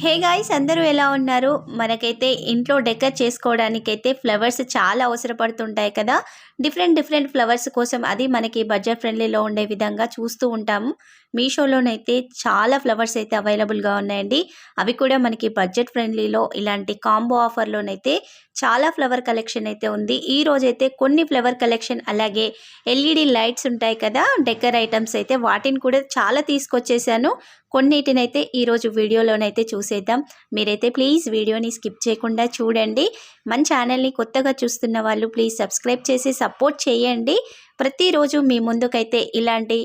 Hey guys, అందరూ ఎలా ఉన్నారు? మనకైతే ఇంట్లో డెకర్ చేసుకోవడానికైతే ఫ్లవర్స్ చాలా అవసరపడుతుంటాయి కదా. డిఫరెంట్ డిఫరెంట్ ఫ్లవర్స్ కోసం అది మనకి బడ్జెట్ ఫ్రెండ్లీలో ఉండే విధంగా చూస్తూ ఉంటాము. మీషోలోనైతే చాలా ఫ్లవర్స్ అయితే అవైలబుల్గా ఉన్నాయండి. అవి కూడా మనకి బడ్జెట్ ఫ్రెండ్లీలో ఇలాంటి కాంబో ఆఫర్లోనైతే చాలా ఫ్లవర్ కలెక్షన్ అయితే ఉంది. ఈ రోజైతే కొన్ని ఫ్లవర్ కలెక్షన్ అలాగే ఎల్ఈడి లైట్స్ ఉంటాయి కదా, డెకర్ ఐటమ్స్ అయితే వాటిని కూడా చాలా తీసుకొచ్చేసాను. కొన్నిటినైతే ఈరోజు వీడియోలోనైతే చూసేద్దాం. మీరైతే ప్లీజ్ వీడియోని స్కిప్ చేయకుండా చూడండి. మన ఛానల్ని కొత్తగా చూస్తున్న వాళ్ళు ప్లీజ్ సబ్స్క్రైబ్ చేసి సపోర్ట్ చేయండి. ప్రతిరోజు మీ ముందుకైతే ఇలాంటి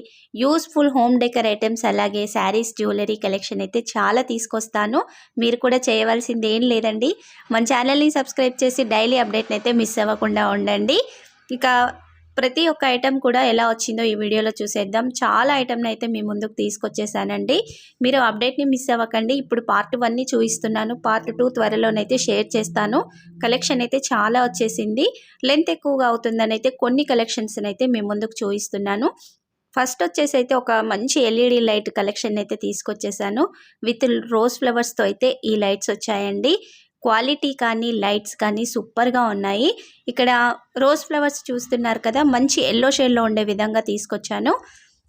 యూస్ఫుల్ హోమ్ డెకర్ ఐటమ్స్ అలాగే శారీస్, జ్యువెలరీ కలెక్షన్ అయితే చాలా తీసుకొస్తాను. మీరు కూడా చేయవలసింది ఏం లేదండి, మన ఛానల్ని సబ్స్క్రైబ్ చేసి డైలీ అప్డేట్ని అయితే మిస్ అవ్వకుండా ఉండండి. ఇక ప్రతి ఒక్క ఐటెం కూడా ఎలా వచ్చిందో ఈ వీడియోలో చూసేద్దాం. చాలా ఐటెంని అయితే మీ ముందుకు తీసుకొచ్చేసానండి. మీరు అప్డేట్ని మిస్ అవ్వకండి. ఇప్పుడు పార్ట్ 1ని చూపిస్తున్నాను, పార్ట్ 2 త్వరలోనైతే షేర్ చేస్తాను. కలెక్షన్ అయితే చాలా వచ్చేసింది. లెంత్ ఎక్కువగా అవుతుందని అయితే కొన్ని కలెక్షన్స్ని అయితే మీ ముందుకు చూపిస్తున్నాను. ఫస్ట్ వచ్చేసి అయితే ఒక మంచి ఎల్ఈడి లైట్ కలెక్షన్ అయితే తీసుకొచ్చేసాను. విత్ రోజ్ ఫ్లవర్స్తో అయితే ఈ లైట్స్ వచ్చాయండి. క్వాలిటీ కానీ లైట్స్ కానీ సూపర్గా ఉన్నాయి. ఇక్కడ రోజ్ ఫ్లవర్స్ చూస్తున్నారు కదా, మంచి ఎల్లో షేడ్లో ఉండే విధంగా తీసుకొచ్చాను.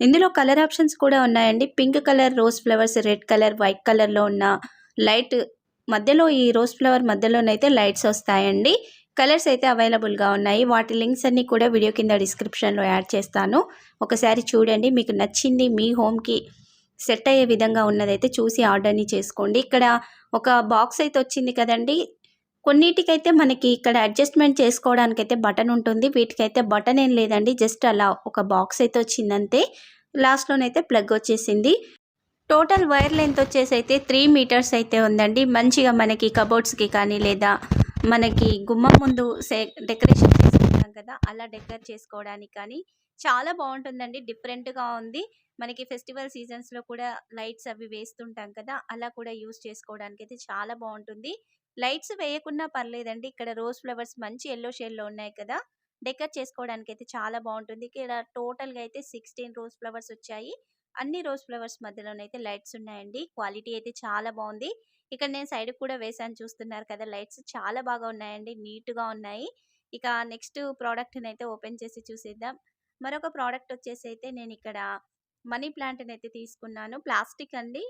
ఇందులో కలర్ ఆప్షన్స్ కూడా ఉన్నాయండి. Pink colour rose flowers, red colour, white కలర్లో ఉన్న లైట్ మధ్యలో, ఈ రోజ్ ఫ్లవర్ మధ్యలోనైతే లైట్స్ వస్తాయండి. కలర్స్ అయితే అవైలబుల్గా ఉన్నాయి. వాటి లింక్స్ అన్నీ కూడా వీడియో కింద డిస్క్రిప్షన్లో యాడ్ చేస్తాను. ఒకసారి చూడండి, మీకు నచ్చింది మీ హోమ్కి సెట్ అయ్యే విధంగా ఉన్నదైతే చూసి ఆర్డర్ని చేసుకోండి. ఇక్కడ ఒక బాక్స్ అయితే వచ్చింది కదండి. కొన్నిటికైతే మనకి ఇక్కడ అడ్జస్ట్మెంట్ చేసుకోవడానికైతే బటన్ ఉంటుంది, వీటికైతే బటన్ ఏం లేదండి, జస్ట్ అలా ఒక బాక్స్ అయితే వచ్చిందంతే. లాస్ట్లోనైతే ప్లగ్ వచ్చేసింది. టోటల్ వైర్ లెంత్ వచ్చేసి అయితే 3 మీటర్స్ అయితే ఉందండి. మంచిగా మనకి కబోర్డ్స్కి కానీ లేదా మనకి గుమ్మం ముందు డెకరేషన్ చేసుకుంటాం కదా, అలా డెకర్ చేసుకోవడానికి కానీ చాలా బాగుంటుందండి. డిఫరెంట్గా ఉంది. మనకి ఫెస్టివల్ సీజన్స్లో కూడా లైట్స్ అవి వేస్తుంటాం కదా, అలా కూడా యూస్ చేసుకోవడానికి అయితే చాలా బాగుంటుంది. లైట్స్ వేయకున్నా పర్లేదండి. ఇక్కడ రోజ్ ఫ్లవర్స్ మంచి ఎల్లో షేడ్లో ఉన్నాయి కదా, డెకర్ చేసుకోవడానికి అయితే చాలా బాగుంటుంది. ఇక్కడ టోటల్గా అయితే 16 రోజ్ ఫ్లవర్స్ వచ్చాయి. అన్ని రోజ్ ఫ్లవర్స్ మధ్యలోనైతే లైట్స్ ఉన్నాయండి. క్వాలిటీ అయితే చాలా బాగుంది. ఇక్కడ నేను సైడ్ కూడా వేసాను, చూస్తున్నారు కదా, లైట్స్ చాలా బాగా ఉన్నాయండి, నీట్గా ఉన్నాయి. ఇక నెక్స్ట్ ప్రోడక్ట్ని అయితే ఓపెన్ చేసి చూసేద్దాం. మరొక ప్రోడక్ట్ వచ్చేసి అయితే నేను ఇక్కడ మనీ ప్లాంట్ని అయితే తీసుకున్నాను. ప్లాస్టిక్ అండి,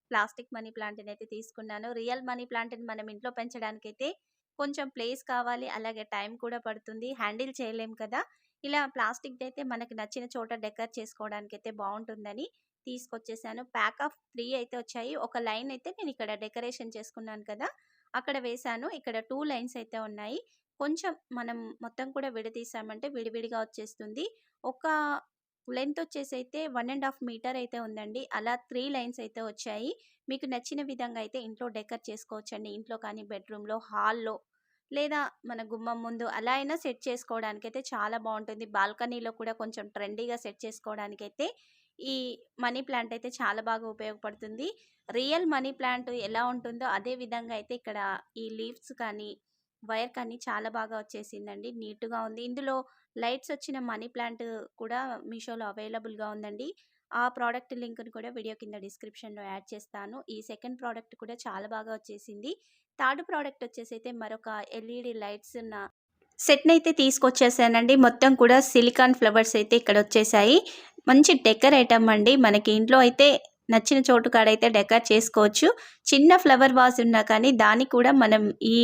ప్లాస్టిక్ మనీ ప్లాంట్ని అయితే తీసుకున్నాను. రియల్ మనీ ప్లాంట్ని మనం ఇంట్లో పెంచడానికైతే కొంచెం ప్లేస్ కావాలి, అలాగే టైం కూడా పడుతుంది, హ్యాండిల్ చేయలేం కదా. ఇలా ప్లాస్టిక్ అయితే మనకు నచ్చిన చోట డెకర్ చేసుకోవడానికి అయితే బాగుంటుందని తీసుకొచ్చేసాను. ప్యాక్ ఆఫ్ 3 అయితే వచ్చాయి. ఒక లైన్ అయితే నేను ఇక్కడ డెకరేషన్ చేసుకున్నాను కదా, అక్కడ వేశాను. ఇక్కడ 2 లైన్స్ అయితే ఉన్నాయి. కొంచెం మనం మొత్తం కూడా విడదీసామంటే విడివిడిగా వచ్చేస్తుంది. ఒక లెంత్ వచ్చేసి అయితే 1.5 మీటర్ అయితే ఉందండి. అలా 3 లైన్స్ అయితే వచ్చాయి. మీకు నచ్చిన విధంగా అయితే ఇంట్లో డెకర్ చేసుకోవచ్చండి. ఇంట్లో కానీ, బెడ్రూమ్లో, హాల్లో లేదా మన గుమ్మం ముందు అలా అయినా సెట్ చేసుకోవడానికైతే చాలా బాగుంటుంది. బాల్కనీలో కూడా కొంచెం ట్రెండీగా సెట్ చేసుకోవడానికైతే ఈ మనీ ప్లాంట్ అయితే చాలా బాగా ఉపయోగపడుతుంది. రియల్ మనీ ప్లాంట్ ఎలా ఉంటుందో అదే విధంగా అయితే ఇక్కడ ఈ లీవ్స్ కానీ వైర్ కానీ చాలా బాగా వచ్చేసిందండి, నీట్గా ఉంది. ఇందులో లైట్స్ వచ్చిన మనీ ప్లాంట్ కూడా మీషోలో అవైలబుల్గా ఉందండి. ఆ ప్రోడక్ట్ లింక్ని కూడా వీడియో కింద డిస్క్రిప్షన్లో యాడ్ చేస్తాను. ఈ సెకండ్ ప్రోడక్ట్ కూడా చాలా బాగా వచ్చేసింది. థర్డ్ ప్రోడక్ట్ వచ్చేసి అయితే మరొక ఎల్ఈడి లైట్స్ ఉన్న సెట్ని అయితే తీసుకొచ్చేసానండి. మొత్తం కూడా సిలికాన్ ఫ్లవర్స్ అయితే ఇక్కడ వచ్చేసాయి. మంచి డెకర్ ఐటమ్ అండి. మనకి ఇంట్లో అయితే నచ్చిన చోటు కాడైతే డెకర్ చేసుకోవచ్చు. చిన్న ఫ్లవర్ వాజ్ ఉన్నా కానీ దానికి కూడా మనం ఈ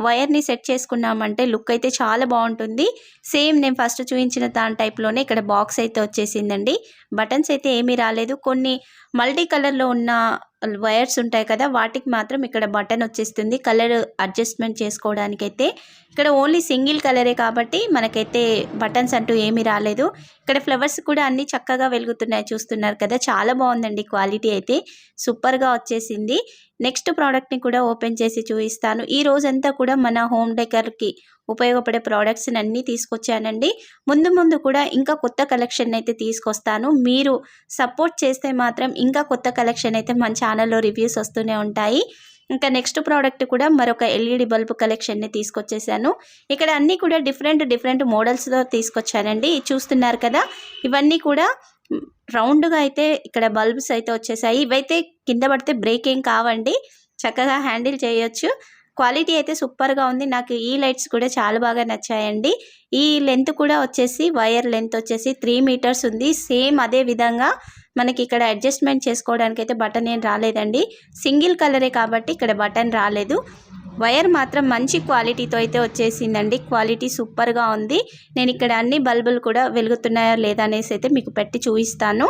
వైర్ని సెట్ చేసుకున్నామంటే లుక్ అయితే చాలా బాగుంటుంది. సేమ్ నేను ఫస్ట్ చూపించిన దాని టైప్లోనే ఇక్కడ బాక్స్ అయితే వచ్చేసిందండి. బటన్స్ అయితే ఏమీ రాలేదు. కొన్ని మల్టీ కలర్లో ఉన్న వైర్స్ ఉంటాయి కదా, వాటికి మాత్రం ఇక్కడ బటన్ వచ్చేస్తుంది కలర్ అడ్జస్ట్మెంట్ చేసుకోవడానికైతే. ఇక్కడ ఓన్లీ సింగిల్ కలరే కాబట్టి మనకైతే బటన్స్ అంటూ ఏమీ రాలేదు. ఇక్కడ ఫ్లవర్స్ కూడా అన్నీ చక్కగా వెలుగుతున్నాయి, చూస్తున్నారు కదా, చాలా బాగుందండి. క్వాలిటీ అయితే సూపర్గా వచ్చేసింది. నెక్స్ట్ ప్రోడక్ట్ని కూడా ఓపెన్ చేసి చూపిస్తాను. ఈ రోజంతా కూడా మన హోమ్ డెకర్కి ఉపయోగపడే ప్రోడక్ట్స్ని అన్నీ తీసుకొచ్చానండి. ముందు ముందు కూడా ఇంకా కొత్త కలెక్షన్ అయితే తీసుకొస్తాను. మీరు సపోర్ట్ చేస్తే మాత్రం ఇంకా కొత్త కలెక్షన్ అయితే మన ఛానల్లో రివ్యూస్ వస్తూనే ఉంటాయి. ఇంకా నెక్స్ట్ ప్రోడక్ట్ కూడా మరొక ఎల్ఈడి బల్బ్ కలెక్షన్ని తీసుకొచ్చేసాను. ఇక్కడ అన్నీ కూడా డిఫరెంట్ మోడల్స్లో తీసుకొచ్చానండి. చూస్తున్నారు కదా, ఇవన్నీ కూడా రౌండ్గా అయితే ఇక్కడ బల్బ్స్ అయితే వచ్చేసాయి. ఇవైతే కింద పడితే బ్రేక్ ఏం కావండి, చక్కగా హ్యాండిల్ చేయొచ్చు. క్వాలిటీ అయితే సూపర్గా ఉంది. నాకు ఈ లైట్స్ కూడా చాలా బాగా నచ్చాయండి. ఈ లెంత్ కూడా వచ్చేసి వైర్ లెంత్ వచ్చేసి 3 మీటర్స్ ఉంది. సేమ్ అదే విధంగా మనకి ఇక్కడ అడ్జస్ట్మెంట్ చేసుకోవడానికి అయితే బటన్ ఏం రాలేదండి. సింగిల్ కలరే కాబట్టి ఇక్కడ బటన్ రాలేదు. వైర్ మాత్రం మంచి క్వాలిటీతో అయితే వచ్చేసిందండి. క్వాలిటీ సూపర్గా ఉంది. నేను ఇక్కడ అన్ని బల్బులు కూడా వెలుగుతున్నాయా లేదా అనేసి అయితే మీకు పెట్టి చూపిస్తాను.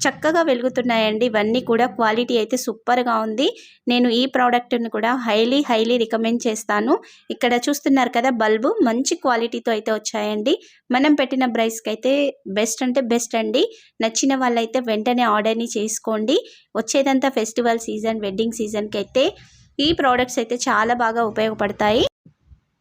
చక్కగా వెలుగుతున్నాయండి. ఇవన్నీ కూడా క్వాలిటీ అయితే సూపర్గా ఉంది. నేను ఈ ప్రోడక్ట్ని కూడా హైలీ రికమెండ్ చేస్తాను. ఇక్కడ చూస్తున్నారు కదా, బల్బు మంచి క్వాలిటీతో అయితే వచ్చాయండి. మనం పెట్టిన ప్రైస్కి అయితే బెస్ట్ అంటే బెస్ట్ అండి. నచ్చిన వాళ్ళైతే వెంటనే ఆర్డర్ని చేసుకోండి. వచ్చేదంతా ఫెస్టివల్ సీజన్, వెడ్డింగ్ సీజన్కి అయితే ఈ ప్రోడక్ట్స్ అయితే చాలా బాగా ఉపయోగపడతాయి.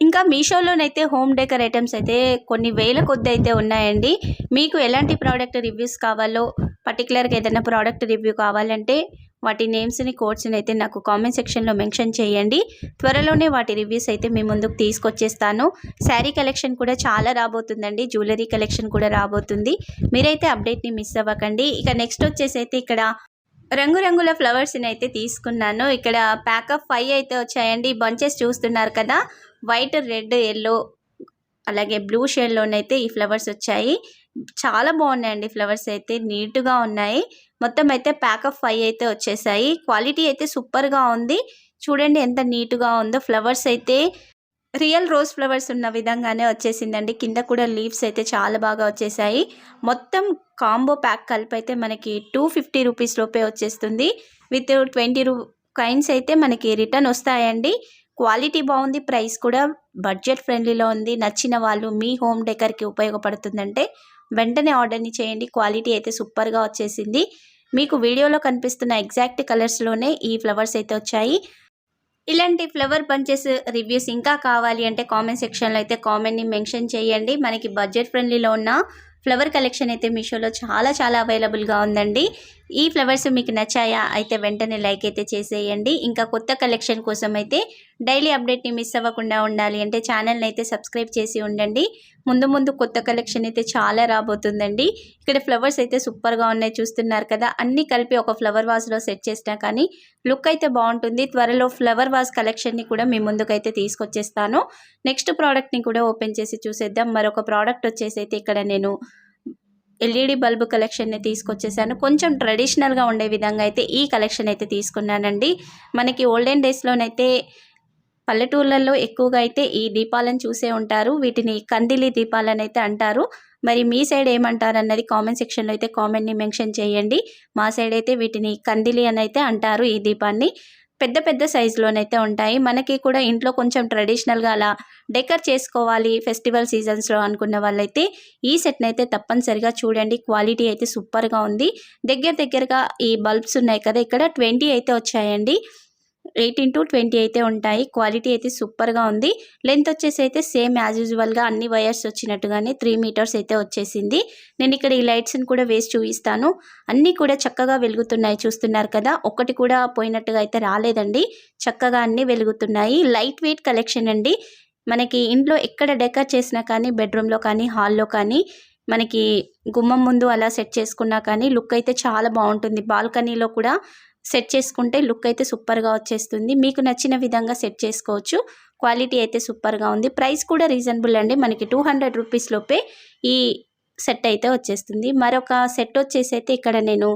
ఇంకా మీషోలోనైతే హోమ్ డెకర్ ఐటమ్స్ అయితే కొన్ని వేల కొద్ది అయితే ఉన్నాయండి. మీకు ఎలాంటి ప్రోడక్ట్ రివ్యూస్ కావాలో, పర్టికులర్గా ఏదైనా ప్రోడక్ట్ రివ్యూ కావాలంటే వాటి నేమ్స్ని, కోడ్స్ని అయితే నాకు కామెంట్ సెక్షన్లో మెన్షన్ చేయండి. త్వరలోనే వాటి రివ్యూస్ అయితే మీ ముందుకు తీసుకొచ్చేస్తాను. శారీ కలెక్షన్ కూడా చాలా రాబోతుందండి. జ్యువెలరీ కలెక్షన్ కూడా రాబోతుంది. మీరైతే అప్డేట్ని మిస్ అవ్వకండి. ఇక నెక్స్ట్ వచ్చేసి అయితే ఇక్కడ రంగురంగుల ఫ్లవర్స్ని అయితే తీసుకున్నాను. ఇక్కడ ప్యాక్ ఆఫ్ 5 అయితే వచ్చాయండి. బంచెస్ చూస్తున్నారు కదా, వైట్, రెడ్, ఎల్లో అలాగే బ్లూ షేడ్లోనైతే ఈ ఫ్లవర్స్ వచ్చాయి. చాలా బాగున్నాయండి. ఫ్లవర్స్ అయితే నీట్గా ఉన్నాయి. మొత్తం అయితే ప్యాక్ ఆఫ్ 5 అయితే వచ్చేసాయి. క్వాలిటీ అయితే సూపర్గా ఉంది. చూడండి ఎంత నీట్గా ఉందో. ఫ్లవర్స్ అయితే రియల్ రోజ్ ఫ్లవర్స్ ఉన్న విధంగానే వచ్చేసిందండి. కింద కూడా లీవ్స్ అయితే చాలా బాగా వచ్చేసాయి. మొత్తం కాంబో ప్యాక్ కలిపి అయితే మనకి 250 రూపీస్ లోపే వచ్చేస్తుంది. విత్ 20 కాయిన్స్ అయితే మనకి రిటర్న్ వస్తాయండి. క్వాలిటీ బాగుంది. ప్రైస్ కూడా బడ్జెట్ ఫ్రెండ్లీలో ఉంది. నచ్చిన వాళ్ళు మీ హోమ్ డెకర్కి ఉపయోగపడుతుందంటే వెంటనే ఆర్డర్ని చేయండి. క్వాలిటీ అయితే సూపర్గా వచ్చేసింది. మీకు వీడియోలో కనిపిస్తున్న ఎగ్జాక్ట్ కలర్స్లోనే ఈ ఫ్లవర్స్ అయితే వచ్చాయి. ఇలాంటి ఫ్లవర్ బంచెస్ రివ్యూస్ ఇంకా కావాలి అంటే కామెంట్ సెక్షన్లో అయితే కామెంట్ని మెన్షన్ చేయండి. మనకి బడ్జెట్ ఫ్రెండ్లీలో ఉన్న ఫ్లవర్ కలెక్షన్ అయితే మీషోలో చాలా అవైలబుల్గా ఉందండి. ఈ ఫ్లవర్స్ మీకు నచ్చాయా అయితే వెంటనే లైక్ అయితే చేసేయండి. ఇంకా కొత్త కలెక్షన్ కోసం అయితే డైలీ అప్డేట్ని మిస్ అవ్వకుండా ఉండాలి అంటే ఛానల్ని అయితే సబ్స్క్రైబ్ చేసి ఉండండి. ముందు కొత్త కలెక్షన్ అయితే చాలా రాబోతుందండి. ఇక్కడ ఫ్లవర్స్ అయితే సూపర్గా ఉన్నాయి. చూస్తున్నారు కదా, అన్నీ కలిపి ఒక ఫ్లవర్ వాజ్లో సెట్ చేసినా కానీ లుక్ అయితే బాగుంటుంది. త్వరలో ఫ్లవర్ వాజ్ కలెక్షన్ని కూడా మీ ముందుకైతే తీసుకొచ్చేస్తాను. నెక్స్ట్ ప్రోడక్ట్ని కూడా ఓపెన్ చేసి చూసేద్దాం. మరొక ప్రోడక్ట్ వచ్చేసి అయితే ఇక్కడ నేను ఎల్ఈడి బల్బు కలెక్షన్ని తీసుకొచ్చేసాను. కొంచెం ట్రెడిషనల్గా ఉండే విధంగా అయితే ఈ కలెక్షన్ అయితే తీసుకున్నానండి. మనకి ఓల్డెన్ డేస్లోనైతే పల్లెటూళ్ళల్లో ఎక్కువగా అయితే ఈ దీపాలను చూసే ఉంటారు. వీటిని కందిలి దీపాలని అయితే అంటారు. మరి మీ సైడ్ ఏమంటారు అన్నది కామెంట్ సెక్షన్లో అయితే కామెంట్ని మెన్షన్ చేయండి. మా సైడ్ అయితే వీటిని కందిలి అని అయితే అంటారు. ఈ దీపాన్ని పెద్ద సైజులోనైతే ఉంటాయి. మనకి కూడా ఇంట్లో కొంచెం ట్రెడిషనల్గా అలా డెకర్ చేసుకోవాలి ఫెస్టివల్ సీజన్స్లో అనుకున్న వాళ్ళైతే ఈ సెట్ని అయితే తప్పనిసరిగా చూడండి. క్వాలిటీ అయితే సూపర్గా ఉంది. దగ్గరగా ఈ బల్బ్స్ ఉన్నాయి కదా, ఇక్కడ 20 అయితే వచ్చాయండి. 18-20 అయితే ఉంటాయి. క్వాలిటీ అయితే సూపర్గా ఉంది. లెంత్ వచ్చేసి అయితే సేమ్ యాజ్ యూజువల్గా అన్ని వైర్స్ వచ్చినట్టుగానే 3 మీటర్స్ అయితే వచ్చేసింది. నేను ఇక్కడ ఈ లైట్స్ని కూడా వేసి చూపిస్తాను. అన్నీ కూడా చక్కగా వెలుగుతున్నాయి. చూస్తున్నారు కదా, ఒకటి కూడా పోయినట్టుగా అయితే రాలేదండి. చక్కగా అన్నీ వెలుగుతున్నాయి. లైట్ వెయిట్ కలెక్షన్ అండి. మనకి ఇంట్లో ఎక్కడ డెకర్ చేసినా కానీ, బెడ్రూమ్లో కానీ, హాల్లో కానీ, మనకి గుమ్మం ముందు అలా సెట్ చేసుకున్నా కానీ లుక్ అయితే చాలా బాగుంటుంది. బాల్కనీలో కూడా సెట్ చేసుకుంటే లుక్ అయితే సూపర్గా వచ్చేస్తుంది. మీకు నచ్చిన విధంగా సెట్ చేసుకోవచ్చు. క్వాలిటీ అయితే సూపర్గా ఉంది. ప్రైస్ కూడా రీజనబుల్ అండి. మనకి 200 రూపీస్ లోపే ఈ సెట్ అయితే వచ్చేస్తుంది. మరొక సెట్ వచ్చేసి అయితే ఇక్కడ నేను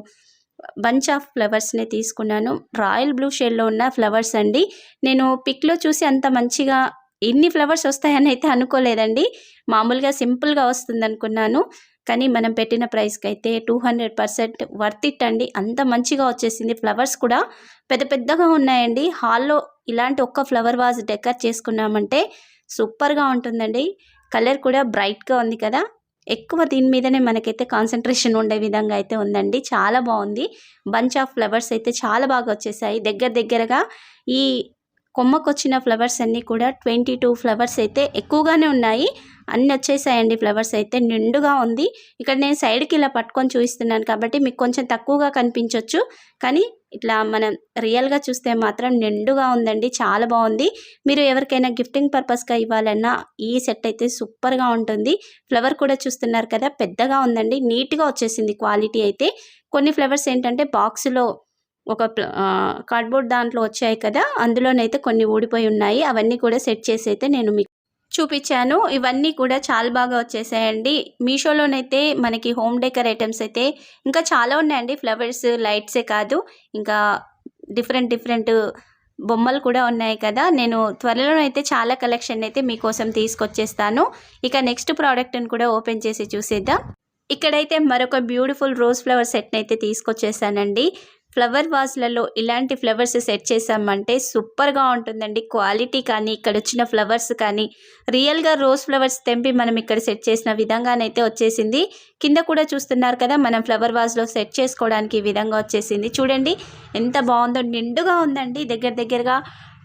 బంచ్ ఆఫ్ ఫ్లవర్స్ని తీసుకున్నాను. రాయల్ బ్లూ షేడ్లో ఉన్న ఫ్లవర్స్ అండి. నేను పిక్లో చూసి అంత మంచిగా ఇన్ని ఫ్లవర్స్ వస్తాయని అయితే అనుకోలేదండి. మామూలుగా సింపుల్గా వస్తుంది అనుకున్నాను. కానీ మనం పెట్టిన ప్రైస్కి అయితే 200% వర్త్ ఇట్ అండి. అంత మంచిగా వచ్చేసింది. ఫ్లవర్స్ కూడా పెద్దగా ఉన్నాయండి. హాల్లో ఇలాంటి ఒక్క ఫ్లవర్ వాజ్ డెకర్ చేసుకున్నామంటే సూపర్గా ఉంటుందండి. కలర్ కూడా బ్రైట్గా ఉంది కదా, ఎక్కువ దీని మీదనే మనకైతే కాన్సన్ట్రేషన్ ఉండే విధంగా అయితే ఉందండి. చాలా బాగుంది. బంచ్ ఆఫ్ ఫ్లవర్స్ అయితే చాలా బాగా వచ్చేసాయి. దగ్గరగా ఈ కొమ్మకొచ్చిన ఫ్లవర్స్ అన్నీ కూడా 22 ఫ్లవర్స్ అయితే ఎక్కువగానే ఉన్నాయి. అన్నీ వచ్చేసాయండి. ఫ్లవర్స్ అయితే నిండుగా ఉంది. ఇక్కడ నేను సైడ్కి ఇలా పట్టుకొని చూపిస్తున్నాను కాబట్టి మీకు కొంచెం తక్కువగా కనిపించవచ్చు, కానీ ఇట్లా మనం రియల్గా చూస్తే మాత్రం నిండుగా ఉందండి. చాలా బాగుంది. మీరు ఎవరికైనా గిఫ్టింగ్ పర్పస్గా ఇవ్వాలన్నా ఈ సెట్ అయితే సూపర్గా ఉంటుంది. ఫ్లవర్ కూడా చూస్తున్నారు కదా, పెద్దగా ఉందండి. నీట్గా వచ్చేసింది క్వాలిటీ అయితే. కొన్ని ఫ్లవర్స్ ఏంటంటే బాక్స్లో ఒక కార్డ్బోర్డ్ దాంట్లో వచ్చాయి కదా, అందులోనైతే కొన్ని ఊడిపోయి ఉన్నాయి. అవన్నీ కూడా సెట్ చేసి అయితే నేను మీకు చూపించాను. ఇవన్నీ కూడా చాలా బాగా వచ్చేసాయండి. మీషోలోనైతే మనకి హోమ్ డెకర్ ఐటమ్స్ అయితే ఇంకా చాలా ఉన్నాయండి. ఫ్లవర్స్, లైట్సే కాదు, ఇంకా డిఫరెంట్ బొమ్మలు కూడా ఉన్నాయి కదా. నేను త్వరలోనైతే చాలా కలెక్షన్ అయితే మీకోసం తీసుకొచ్చేస్తాను. ఇక నెక్స్ట్ ప్రోడక్ట్ని కూడా ఓపెన్ చేసి చూసేద్దాం. ఇక్కడైతే మరొక బ్యూటిఫుల్ రోజ్ ఫ్లవర్ సెట్ని అయితే తీసుకొచ్చేసానండి. ఫ్లవర్ వాజ్లలో ఇలాంటి ఫ్లవర్స్ సెట్ చేసామంటే సూపర్గా ఉంటుందండి. క్వాలిటీ కానీ, ఇక్కడ వచ్చిన ఫ్లవర్స్ కానీ రియల్గా రోజ్ ఫ్లవర్స్ తెంపి మనం ఇక్కడ సెట్ చేసిన విధంగానైతే వచ్చేసింది. కింద కూడా చూస్తున్నారు కదా, మనం ఫ్లవర్ వాజ్లో సెట్ చేసుకోవడానికి ఈ విధంగా వచ్చేసింది. చూడండి ఎంత బాగుందో, నిండుగా ఉందండి. దగ్గరగా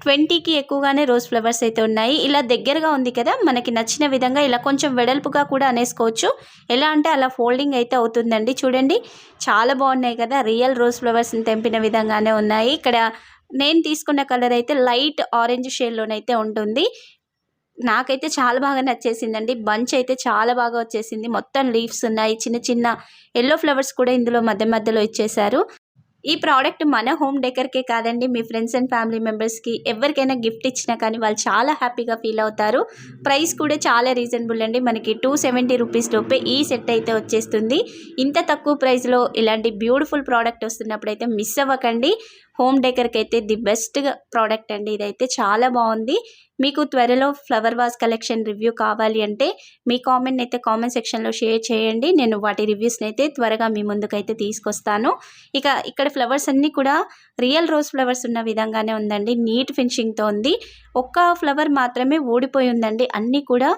20కి ఎక్కువగానే రోజ్ ఫ్లవర్స్ అయితే ఉన్నాయి. ఇలా దగ్గరగా ఉంది కదా, మనకి నచ్చిన విధంగా ఇలా కొంచెం వెడల్పుగా కూడా అనేసుకోవచ్చు. ఎలా అంటే అలా ఫోల్డింగ్ అయితే అవుతుందండి. చూడండి చాలా బాగున్నాయి కదా, రియల్ రోజ్ ఫ్లవర్స్ని తెంపిన విధంగానే ఉన్నాయి. ఇక్కడ నేను తీసుకున్న కలర్ అయితే లైట్ ఆరెంజ్ షేడ్లోనైతే ఉంటుంది. నాకైతే చాలా బాగా నచ్చేసిందండి. బంచ్ అయితే చాలా బాగా వచ్చేసింది. మొత్తం లీవ్స్ ఉన్నాయి, చిన్న ఎల్లో ఫ్లవర్స్ కూడా ఇందులో మధ్యలో ఇచ్చేశారు. ఈ ప్రోడక్ట్ మన హోమ్ డెకర్కే కాదండి, మీ ఫ్రెండ్స్ అండ్ ఫ్యామిలీ మెంబర్స్కి ఎవరికైనా గిఫ్ట్ ఇచ్చినా కానీ వాళ్ళు చాలా హ్యాపీగా ఫీల్ అవుతారు. ప్రైస్ కూడా చాలా రీజనబుల్ అండి. మనకి 270 రూపీస్ లోపే ఈ సెట్ అయితే వచ్చేస్తుంది. ఇంత తక్కువ ప్రైస్లో ఇలాంటి బ్యూటిఫుల్ ప్రోడక్ట్ వస్తున్నప్పుడు అయితే మిస్ అవ్వకండి. హోమ్ డెకర్కి అయితే ది బెస్ట్ ప్రోడక్ట్ అండి. ఇదైతే చాలా బాగుంది. మీకు త్వరలో ఫ్లవర్ వాజ్ కలెక్షన్ రివ్యూ కావాలి అంటే మీ కామెంట్ అయితే కామెంట్ సెక్షన్లో షేర్ చేయండి. నేను వాటి రివ్యూస్ని అయితే త్వరగా మీ ముందుకైతే తీసుకొస్తాను. ఇక ఇక్కడ ఫ్లవర్స్ అన్నీ కూడా రియల్ రోజ్ ఫ్లవర్స్ ఉన్న విధంగానే ఉందండి. నీట్ ఫినిషింగ్తో ఉంది. ఒక్క ఫ్లవర్ మాత్రమే ఊడిపోయి ఉందండి. అన్నీ కూడా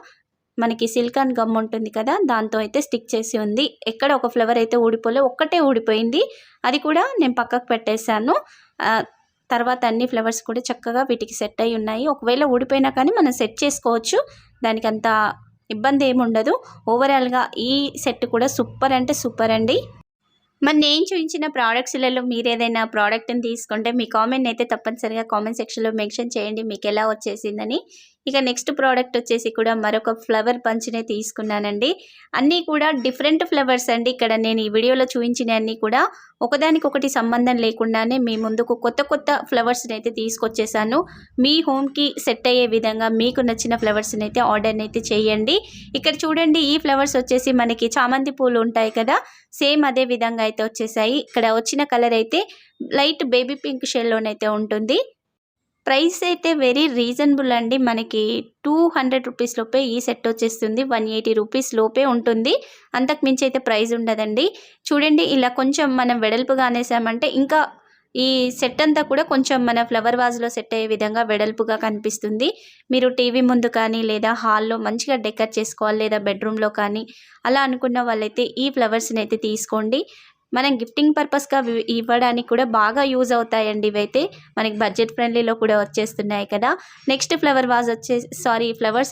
మనకి సిలికాన్ గమ్ ఉంటుంది కదా, దాంతో అయితే స్టిక్ చేసి ఉంది. ఎక్కడ ఒక ఫ్లవర్ అయితే ఊడిపోలే, ఒక్కటే ఊడిపోయింది. అది కూడా నేను పక్కకు పెట్టేశాను. తర్వాత అన్ని ఫ్లవర్స్ కూడా చక్కగా వీటికి సెట్ అయి ఉన్నాయి. ఒకవేళ ఊడిపోయినా కానీ మనం సెట్ చేసుకోవచ్చు, దానికి అంత ఇబ్బంది ఏమి ఉండదు. ఓవరాల్గా ఈ సెట్ కూడా సూపర్ అంటే సూపర్ అండి. మరి నేను చూపించిన ప్రోడక్ట్స్లలో మీరు ఏదైనా ప్రోడక్ట్ని తీసుకుంటే మీ కామెంట్ అయితే తప్పనిసరిగా కామెంట్ సెక్షన్లో మెన్షన్ చేయండి మీకు ఎలా వచ్చేసిందని. ఇక నెక్స్ట్ ప్రోడక్ట్ వచ్చేసి కూడా మరొక ఫ్లవర్ బంచ్నే తీసుకున్నానండి. అన్నీ కూడా డిఫరెంట్ ఫ్లవర్స్ అండి. ఇక్కడ నేను ఈ వీడియోలో చూపించిన అన్నీ కూడా ఒకదానికొకటి సంబంధం లేకుండానే మీ ముందుకు కొత్త ఫ్లవర్స్ని అయితే తీసుకొచ్చేసాను. మీ హోమ్కి సెట్ అయ్యే విధంగా మీకు నచ్చిన ఫ్లవర్స్ని అయితే ఆర్డర్ని అయితే చేయండి. ఇక్కడ చూడండి, ఈ ఫ్లవర్స్ వచ్చేసి మనకి చామంతి పూలు ఉంటాయి కదా, సేమ్ అదే విధంగా అయితే వచ్చేసాయి. ఇక్కడ వచ్చిన కలర్ అయితే లైట్ బేబీ పింక్ షేడ్లోనైతే ఉంటుంది. ప్రైస్ అయితే వెరీ రీజనబుల్ అండి. మనకి 200 రూపీస్ లోపే ఈ సెట్ వచ్చేస్తుంది. 180 రూపీస్ లోపే ఉంటుంది. అంతకు మించి అయితే ప్రైస్ ఉండదండి. చూడండి, ఇలా కొంచెం మనం వెడల్పుగా అనేసామంటే ఇంకా ఈ సెట్ అంతా కూడా కొంచెం మన ఫ్లవర్ వాజ్లో సెట్ అయ్యే విధంగా వెడల్పుగా కనిపిస్తుంది. మీరు టీవీ ముందు కానీ లేదా హాల్లో మంచిగా డెకర్ చేసుకోవాలి, లేదా బెడ్రూమ్లో కానీ అలా అనుకున్న వాళ్ళైతే ఈ ఫ్లవర్స్ని అయితే తీసుకోండి. మనం గిఫ్టింగ్ పర్పస్గా ఇవ్వడానికి కూడా బాగా యూజ్ అవుతాయండి. ఇవైతే మనకి బడ్జెట్ ఫ్రెండ్లీలో కూడా వచ్చేస్తున్నాయి కదా. నెక్స్ట్ ఫ్లవర్స్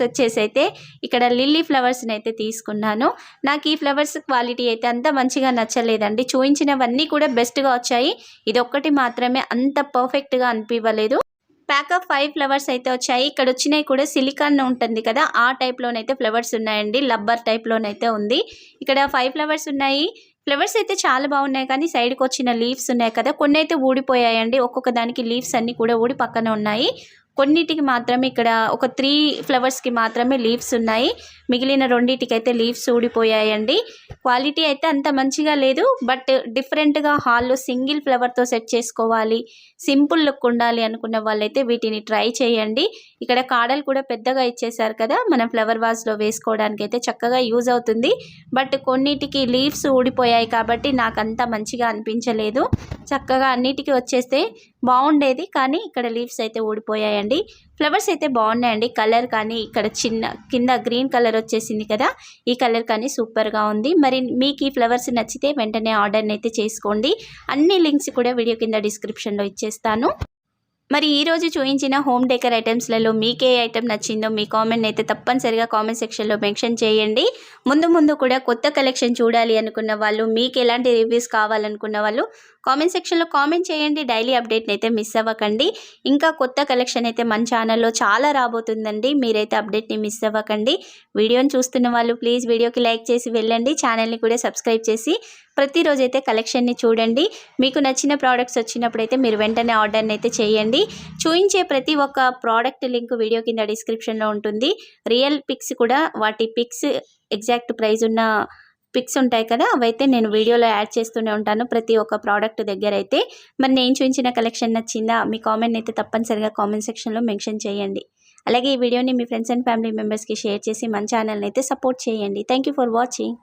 వచ్చేసి అయితే ఇక్కడ లిల్లీ ఫ్లవర్స్ని అయితే తీసుకున్నాను. నాకు ఈ ఫ్లవర్స్ క్వాలిటీ అయితే అంత మంచిగా నచ్చలేదండి. చూపించినవన్నీ కూడా బెస్ట్గా వచ్చాయి, ఇది ఒక్కటి మాత్రమే అంత పర్ఫెక్ట్గా అనిపించలేదు. ప్యాక్ ఆఫ్ 5 ఫ్లవర్స్ అయితే వచ్చాయి. ఇక్కడ వచ్చినాయి కూడా సిలికాన్ ఉంటుంది కదా, ఆ టైప్లోనైతే ఫ్లవర్స్ ఉన్నాయండి. లబ్బర్ టైప్లోనైతే ఉంది. ఇక్కడ 5 ఫ్లవర్స్ ఉన్నాయి. ఫ్లవర్స్ అయితే చాలా బాగున్నాయి, కానీ సైడ్కి వచ్చిన లీవ్స్ ఉన్నాయి కదా, కొన్ని అయితే ఊడిపోయాయండి. ఒక్కొక్క దానికి లీవ్స్ అన్నీ కూడా ఊడి పక్కన ఉన్నాయి. కొన్నిటికి మాత్రమే ఇక్కడ ఒక 3 ఫ్లవర్స్కి మాత్రమే లీవ్స్ ఉన్నాయి. మిగిలిన రెండింటికి అయితే లీవ్స్ ఊడిపోయాయండి. క్వాలిటీ అయితే అంత మంచిగా లేదు, బట్ డిఫరెంట్గా హాల్లో సింగిల్ ఫ్లవర్తో సెట్ చేసుకోవాలి, సింపుల్ లుక్ ఉండాలి అనుకున్న వాళ్ళైతే వీటిని ట్రై చేయండి. ఇక్కడ కాడలు కూడా పెద్దగా ఇచ్చేసారు కదా, మనం ఫ్లవర్ వాజ్లో వేసుకోవడానికి అయితే చక్కగా యూజ్ అవుతుంది. బట్ కొన్నిటికి లీవ్స్ ఊడిపోయాయి కాబట్టి నాకు అంత మంచిగా అనిపించలేదు. చక్కగా అన్నిటికీ వచ్చేస్తే బాగుండేది, కానీ ఇక్కడ లీవ్స్ అయితే ఊడిపోయాయండి. ఫ్లవర్స్ అయితే బాగున్నాయండి. కలర్ కానీ ఇక్కడ కింద గ్రీన్ కలర్ వచ్చేసింది కదా, ఈ కలర్ కానీ సూపర్గా ఉంది. మరి మీకు ఈ ఫ్లవర్స్ నచ్చితే వెంటనే ఆర్డర్ని అయితే చేసుకోండి. అన్ని లింక్స్ కూడా వీడియో కింద డిస్క్రిప్షన్లో ఇచ్చేస్తాను. మరి ఈరోజు చూపించిన హోమ్ డెకర్ ఐటమ్స్లలో మీకే ఐటమ్ నచ్చిందో మీ కామెంట్ అయితే తప్పనిసరిగా కామెంట్ సెక్షన్లో మెన్షన్ చేయండి. ముందు కూడా కొత్త కలెక్షన్ చూడాలి అనుకున్న వాళ్ళు, మీకు ఎలాంటి రివ్యూస్ కావాలనుకున్న వాళ్ళు కామెంట్ సెక్షన్లో కామెంట్ చేయండి. డైలీ అప్డేట్ని అయితే మిస్ అవ్వకండి. ఇంకా కొత్త కలెక్షన్ అయితే మన ఛానల్లో చాలా రాబోతుందండి. మీరైతే అప్డేట్ని మిస్ అవ్వకండి. వీడియోని చూస్తున్న వాళ్ళు ప్లీజ్ వీడియోకి లైక్ చేసి వెళ్ళండి. ఛానల్ని కూడా సబ్స్క్రైబ్ చేసి ప్రతిరోజు అయితే కలెక్షన్ని చూడండి. మీకు నచ్చిన ప్రోడక్ట్స్ వచ్చినప్పుడైతే మీరు వెంటనే ఆర్డర్ని అయితే చేయండి. చూయించే ప్రతి ఒక్క ప్రోడక్ట్ లింక్ వీడియో కింద డిస్క్రిప్షన్లో ఉంటుంది. రియల్ పిక్స్ కూడా, వాటి పిక్స్ ఎగ్జాక్ట్ ప్రైస్ ఉన్న పిక్స్ ఉంటాయి కదా, అవైతే నేను వీడియోలో యాడ్ చేస్తూనే ఉంటాను ప్రతి ఒక్క ప్రోడక్ట్ దగ్గర అయితే. మరి నేను చూపించిన కలెక్షన్ నచ్చిందా? మీ కామెంట్ అయితే తప్పనిసరిగా కామెంట్ సెక్షన్లో మెన్షన్ చేయండి. అలాగే ఈ వీడియోని మీ ఫ్రెండ్స్ అండ్ ఫ్యామిలీ మెంబర్స్కి షేర్ చేసి మన ఛానల్ని అయితే సపోర్ట్ చేయండి. Thank you for watching.